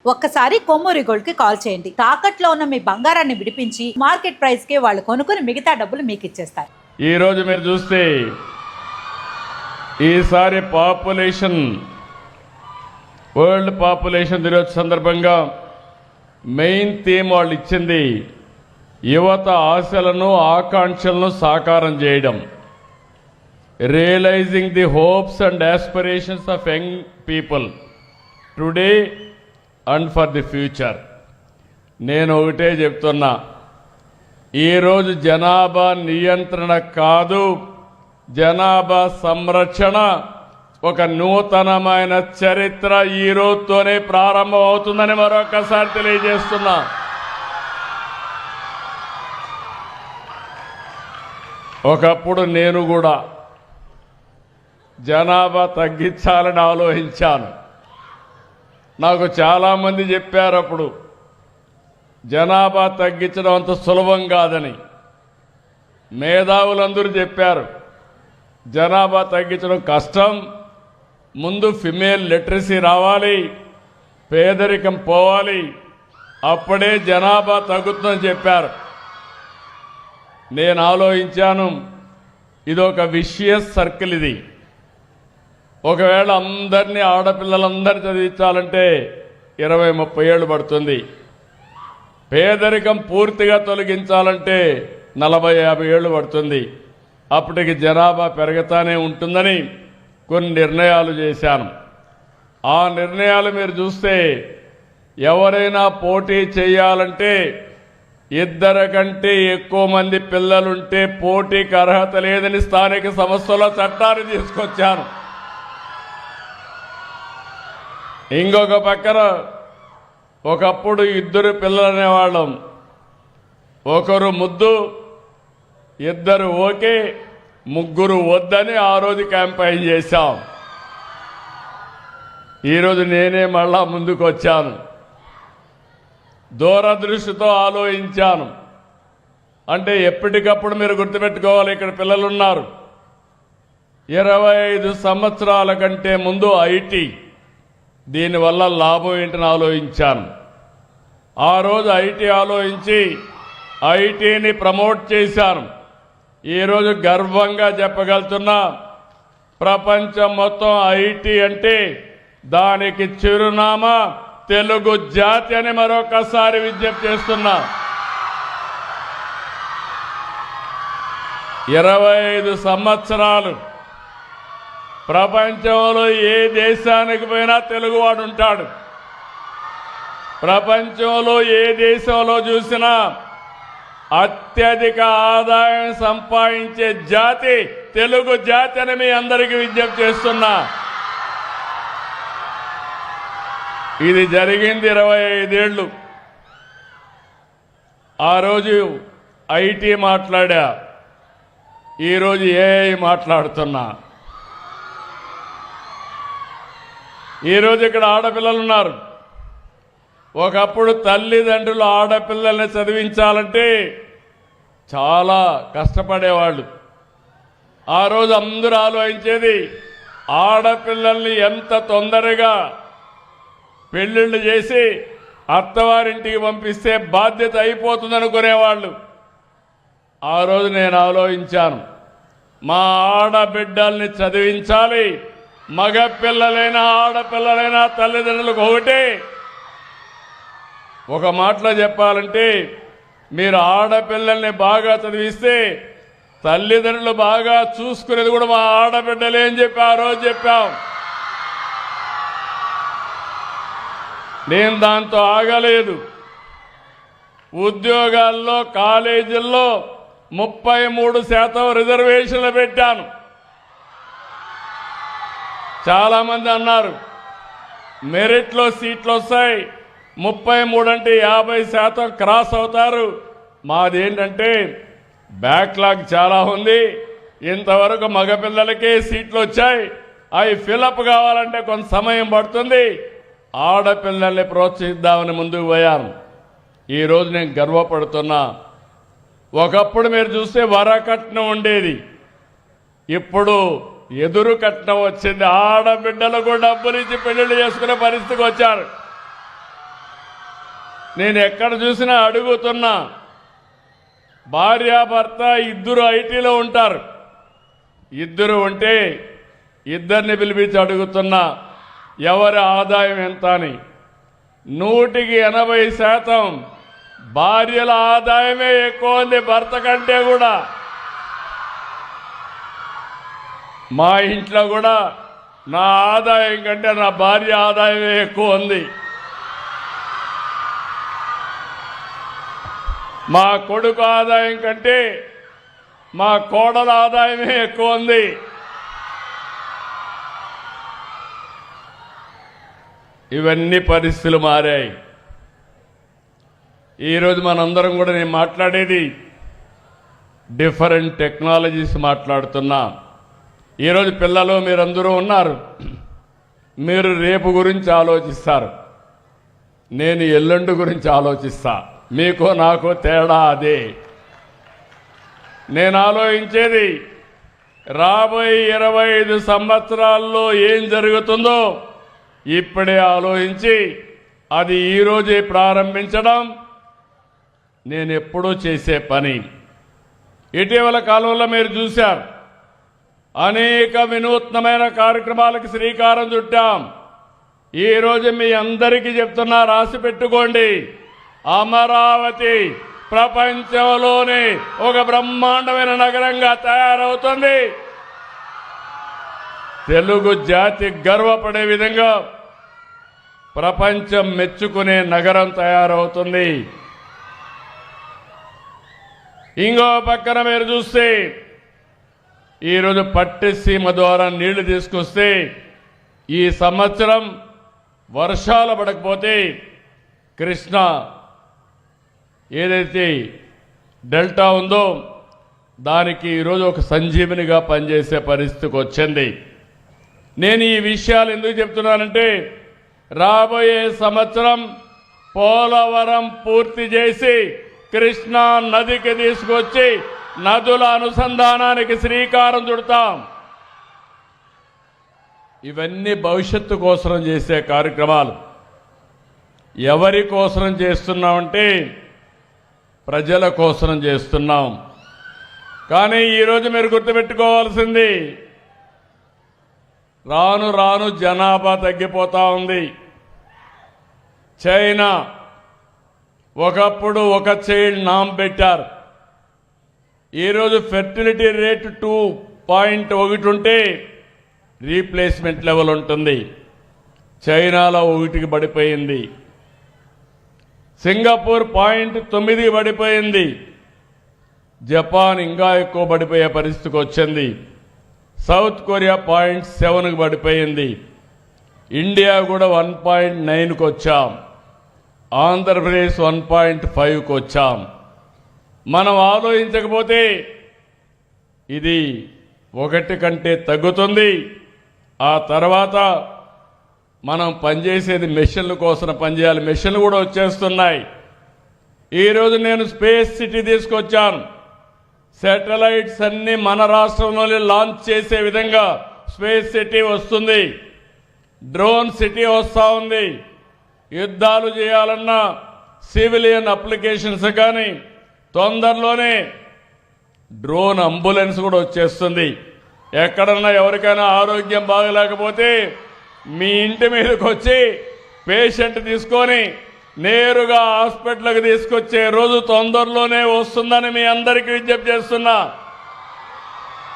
ఒక్కసారి కొమ్మూరి గోల్డ్ కి కాల్ చేయండి. తాకట్లో ఉన్న మీ బంగారాన్ని విడిపించి మార్కెట్ ప్రైస్ కి వాళ్ళు కొనుక్కుని మిగతా డబ్బులు మీకు ఇచ్చేస్తారు. ఈ రోజు మీరు చూస్తే ఈసారి వరల్డ్ పాపులేషన్ దినోత్సవ సందర్భంగా మెయిన్ థీమ్ వాళ్ళు ఇచ్చింది యువత ఆశలను ఆకాంక్షలను సాకారం చేయడం, realising the hopes and aspirations of young people today and for the future. నేను ఒకటే చెప్తున్నా, ఈరోజు జనాభా నియంత్రణ కాదు, జనాభా సంరక్షణ ఒక నూతనమైన చరిత్ర ఈ రోజుతోనే ప్రారంభం అవుతుందని మరొకసారి తెలియజేస్తున్నా. ఒకప్పుడు నేను కూడా జనాభా తగ్గించాలని ఆలోచించాను. నాకు చాలామంది చెప్పారు అప్పుడు జనాభా తగ్గించడం అంత సులభం కాదని. మేధావులందరూ చెప్పారు జనాభా తగ్గించడం కష్టం, ముందు ఫిమేల్ లిటరసీ రావాలి, పేదరికం పోవాలి, అప్పుడే జనాభా తగ్గుతుందని చెప్పారు. నేను ఆలోచించాను, ఇదొక విషియస్ సర్కిల్. ఇది ఒకవేళ అందరినీ ఆడపిల్లలందరినీ చదివించాలంటే 20-30 ఏళ్ళు పడుతుంది. పేదరికం పూర్తిగా తొలగించాలంటే 40-50 ఏళ్ళు పడుతుంది. అప్పటికి జనాభా పెరుగుతానే ఉంటుందని కొన్ని నిర్ణయాలు చేశాను. ఆ నిర్ణయాలు మీరు చూస్తే ఎవరైనా పోటీ చేయాలంటే 2 కంటే ఎక్కువ మంది పిల్లలుంటే పోటీకి అర్హత లేదని స్థానిక సంస్థల చట్టాన్ని తీసుకొచ్చాను. ఇంకొక పక్కన ఒకప్పుడు 2 పిల్లలు అనేవాళ్ళం, ఒకరు ముద్దు, 2 ఓకే, 3 వద్దని ఆ రోజు క్యాంపెయిన్ చేశాం. ఈరోజు నేనే మళ్ళా ముందుకు వచ్చాను, దూరదృష్టితో ఆలోచించాను. అంటే ఎప్పటికప్పుడు మీరు గుర్తుపెట్టుకోవాలి, ఇక్కడ పిల్లలు ఉన్నారు. 25 సంవత్సరాల కంటే ముందు ఐటీ, దీనివల్ల లాభం ఏంటని ఆలోచించాను. ఆ రోజు ఐటీ ఆలోచించి ఐటీని ప్రమోట్ చేశాను. ఈరోజు గర్వంగా చెప్పగలుగుతున్నా, ప్రపంచం మొత్తం ఐటీ అంటే దానికి చిరునామా తెలుగు జాతి అని మరొకసారి విజ్ఞప్తి చేస్తున్నా. 25 సంవత్సరాలు ప్రపంచంలో ఏ దేశానికి పోయినా తెలుగువాడు ఉంటాడు. ప్రపంచంలో ఏ దేశంలో చూసినా అత్యధిక ఆదాయం సంపాదించే జాతి తెలుగు జాతి అని మీ అందరికీ విజ్ఞప్తి చేస్తున్నా. ఇది జరిగింది 25 ఏళ్ళు. ఆ రోజు ఐటీ మాట్లాడా, ఈరోజు ఏఐ మాట్లాడుతున్నా. ఈరోజు ఇక్కడ ఆడపిల్లలు ఉన్నారు. ఒకప్పుడు తల్లిదండ్రులు ఆడపిల్లల్ని చదివించాలంటే చాలా కష్టపడేవాళ్ళు. ఆ రోజు అందరూ ఆలోచించేది ఆడపిల్లల్ని ఎంత తొందరగా పెళ్ళిళ్ళు చేసి అత్తవారింటికి పంపిస్తే బాధ్యత అయిపోతుంది అనుకునేవాళ్ళు. ఆ రోజు నేను ఆలోచించాను, మా ఆడబిడ్డల్ని చదివించాలి. మగ పిల్లలైనా ఆడపిల్లలైనా తల్లిదండ్రులకు ఒకటే. ఒక మాటలో చెప్పాలంటే, మీరు ఆడపిల్లల్ని బాగా చదివిస్తే తల్లిదండ్రులు బాగా చూసుకునేది కూడా మా ఆడబిడ్డలే అని చెప్పి ఆ రోజు చెప్పాం. నేను దాంతో ఆగలేదు. ఉద్యోగాల్లో, కాలేజీల్లో 33% రిజర్వేషన్లు పెట్టాను. చాలామంది అన్నారు మెరిట్లో సీట్లు వస్తాయి, 33 అంటే 50% క్రాస్ అవుతారు. మాదేంటంటే బ్యాక్లాగ్ చాలా ఉంది. ఇంతవరకు మగపిల్లలకే సీట్లు వచ్చాయి, అవి ఫిలప్ కావాలంటే కొంత సమయం పడుతుంది. ఆడపిల్లల్ని ప్రోత్సహిద్దామని ముందుకు పోయాను. ఈరోజు నేను గర్వపడుతున్నా. ఒకప్పుడు మీరు చూస్తే వరకట్నం ఉండేది, ఇప్పుడు ఎదురు కట్నం వచ్చింది. ఆడబిడ్డలకు డబ్బులు ఇచ్చి పెళ్లిళ్ళు చేసుకునే పరిస్థితికి వచ్చారు. నేను ఎక్కడ చూసినా అడుగుతున్నా, భార్యాభర్త ఇద్దరు ఐటీలో ఉంటారు, ఇద్దరు ఉంటే ఇద్దరిని పిలిపించి అడుగుతున్నా ఎవరి ఆదాయం ఎంత అని. 180% భార్యల ఆదాయమే ఎక్కువ ఉంది భర్త కంటే కూడా. మా ఇంట్లో కూడా నా ఆదాయం కంటే నా భార్య ఆదాయమే ఎక్కువ ఉంది. మా కొడుకు ఆదాయం కంటే మా కోడల ఆదాయమే ఎక్కువ ఉంది. ఇవన్నీ పరిస్థితులు మారాయి. ఈరోజు మనందరం కూడా నేను మాట్లాడేది డిఫరెంట్ టెక్నాలజీస్ మాట్లాడుతున్నా. ఈరోజు పిల్లలు మీరందరూ ఉన్నారు, మీరు రేపు గురించి ఆలోచిస్తారు, నేను ఎల్లుండి గురించి ఆలోచిస్తా. మీకో నాకో తేడా అదే. నేను ఆలోచించేది రాబోయే 25 సంవత్సరాల్లో ఏం జరుగుతుందో ఇప్పుడే ఆలోచించి అది ఈరోజే ప్రారంభించడం నేను ఎప్పుడూ చేసే పని. ఇటీవల కాలంలో మీరు చూశారు, అనేక వినూత్నమైన కార్యక్రమాలకు శ్రీకారం చుట్టాం. ఈరోజు మీ అందరికీ చెప్తున్నా, రాసి పెట్టుకోండి, అమరావతి ప్రపంచంలోనే ఒక బ్రహ్మాండమైన నగరంగా తయారవుతుంది. తెలుగు జాతి గర్వపడే విధంగా ప్రపంచం మెచ్చుకునే నగరం తయారవుతుంది. ఇంకో పక్కన మీరు చూస్తే ఈరోజు పట్టిసీమ ద్వారా నీళ్లు తీసుకొస్తే ఈ సంవత్సరం వర్షాలు పడకపోతే కృష్ణా ఏదైతే డెల్టా ఉందో దానికి ఈరోజు ఒక సంజీవనిగా పనిచేసే పరిస్థితికి వచ్చింది. నేను ఈ విషయాలు ఎందుకు చెప్తున్నానంటే రాబోయే సంవత్సరం పోలవరం పూర్తి చేసి కృష్ణా నదికి తీసుకొచ్చి నదుల అనుసంధానానికి శ్రీకారం చుడతాం. ఇవన్నీ భవిష్యత్తు కోసం చేసే కార్యక్రమాలు. ఎవరి కోసం చేస్తున్నామంటే ప్రజల కోసం చేస్తున్నాం. కానీ ఈరోజు మీరు గుర్తుపెట్టుకోవాల్సింది, రాను రాను జనాభా తగ్గిపోతా ఉంది. చైనా ఒకప్పుడు ఒక చైల్డ్ నామ్ పెట్టారు. ఈరోజు ఫెర్టిలిటీ రేట్ 2.1 ఉంటే రీప్లేస్మెంట్ లెవెల్ ఉంటుంది. చైనాలో 1కి పడిపోయింది. సింగపూర్ 0.9 పడిపోయింది. జపాన్ ఇంకా ఎక్కువ పడిపోయే పరిస్థితికి వచ్చింది. సౌత్ కొరియా 0.7కి పడిపోయింది. ఇండియా కూడా 1.9కి వచ్చాం. ఆంధ్రప్రదేశ్ 1.5కి వచ్చాం. మనం ఆలోచించకపోతే ఇది 1 కంటే తగ్గుతుంది. ఆ తర్వాత మనం పనిచేసేది మెషిన్ల కోసం పనిచేయాలి. మెషిన్లు కూడా వచ్చేస్తున్నాయి. ఈరోజు నేను స్పేస్ సిటీ తీసుకొచ్చాను. శాటిలైట్స్ అన్ని మన రాష్ట్రంలోనే లాంచ్ చేసే విధంగా స్పేస్ సిటీ వస్తుంది. డ్రోన్ సిటీ వస్తూ ఉంది. యుద్ధాలు చేయాలన్నా సివిలియన్ అప్లికేషన్స్ కానీ తొందరలోనే డ్రోన్ అంబులెన్స్ కూడా వచ్చేస్తుంది. ఎక్కడన్నా ఎవరికైనా ఆరోగ్యం బాగలేకపోతే మీ ఇంటి మీదకి వచ్చి పేషెంట్ తీసుకొని నేరుగా హాస్పిటల్కి తీసుకొచ్చే రోజు తొందరలోనే వస్తుందని మీ అందరికీ విజ్ఞప్తి చేస్తున్నా.